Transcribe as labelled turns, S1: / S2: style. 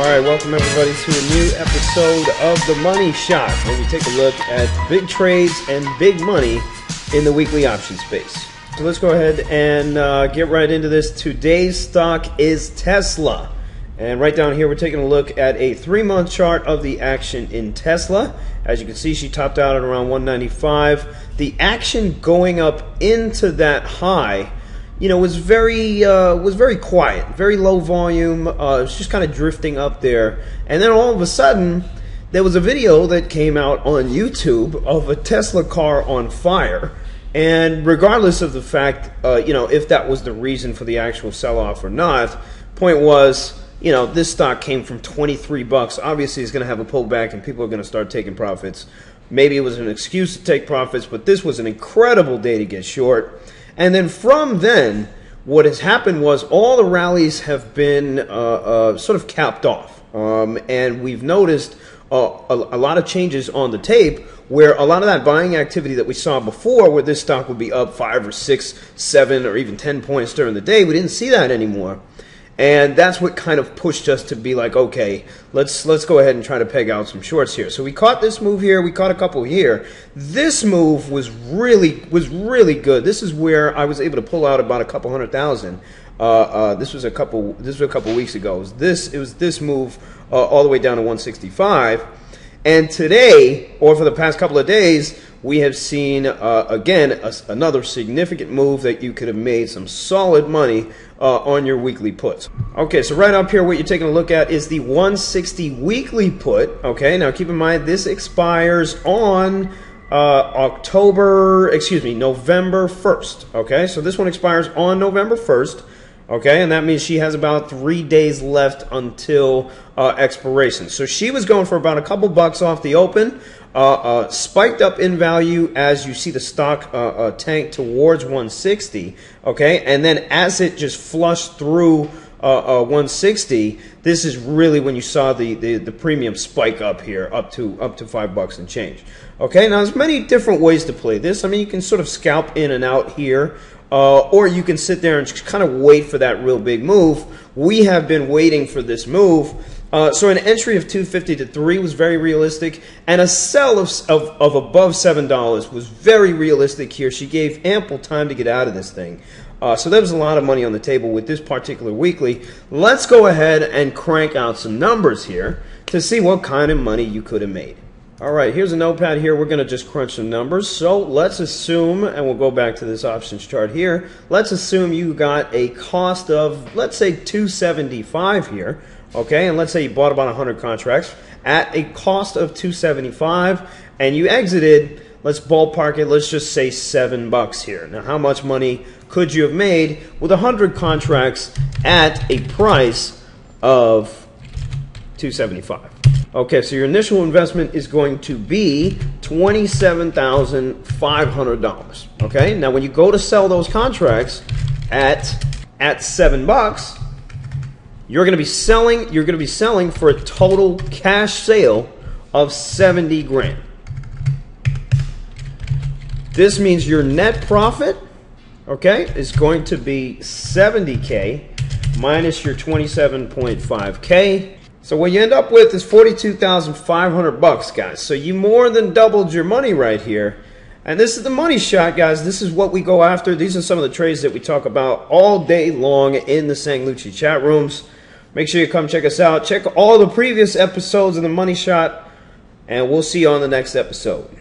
S1: Alright, welcome everybody to a new episode of The Money Shot, where we take a look at big trades and big money in the weekly option space. So let's go ahead and get right into this. Today's stock is Tesla. And right down here, we're taking a look at a 3-month chart of the action in Tesla. As you can see, she topped out at around 195. The action going up into that high, was very quiet, very low volume. It was just kind of drifting up there. And then all of a sudden, there was a video that came out on YouTube of a Tesla car on fire. And regardless of the fact, if that was the reason for the actual sell-off or not, point was, this stock came from 23 bucks. Obviously, it's going to have a pullback and people are going to start taking profits. Maybe it was an excuse to take profits, but this was an incredible day to get short. And then from then, what has happened was all the rallies have been sort of capped off. And we've noticed a lot of changes on the tape where a lot of that buying activity that we saw before, where this stock would be up 5 or 6, 7, or even 10 points during the day, we didn't see that anymore. And that's what kind of pushed us to be like, okay, let's go ahead and try to peg out some shorts here. So we caught this move here, we caught a couple here. This move was really good. This is where I was able to pull out about a couple $100,000. This was a couple weeks ago. It was this move all the way down to 165. And today, or for the past couple of days, we have seen, again, another significant move that you could have made some solid money on your weekly puts. Okay, so right up here, what you're taking a look at is the 160 weekly put. Okay, now keep in mind, this expires on November 1st. Okay, so this one expires on November 1st. Okay, and that means she has about 3 days left until expiration. So she was going for about a couple bucks off the open, spiked up in value as you see the stock tank towards 160. Okay, and then as it just flushed through 160, this is really when you saw the premium spike up here, up to $5 and change. Okay, now there's many different ways to play this. I mean, you can sort of scalp in and out here. Or you can sit there and just kind of wait for that real big move. We have been waiting for this move. So an entry of 250 to 3 was very realistic, and a sell of above $7 was very realistic here. She gave ample time to get out of this thing. So there was a lot of money on the table with this particular weekly. Let's go ahead and crank out some numbers here to see what kind of money you could have made. All right, here's a notepad here. We're going to just crunch some numbers. So let's assume, and we'll go back to this options chart here. Let's assume you got a cost of, let's say, $275 here. Okay, and let's say you bought about 100 contracts at a cost of $275, and you exited, let's ballpark it, let's just say $7 here. Now, how much money could you have made with 100 contracts at a price of $275? Okay, so your initial investment is going to be $27,500. Okay, now when you go to sell those contracts at $7, you're going to be selling for a total cash sale of 70 grand. This means your net profit, okay, is going to be 70K minus your 27.5K. So what you end up with is $42,500, guys. So you more than doubled your money right here. And this is the money shot, guys. This is what we go after. These are some of the trades that we talk about all day long in the Lucci chat rooms. Make sure you come check us out. Check all the previous episodes of the Money Shot, and we'll see you on the next episode.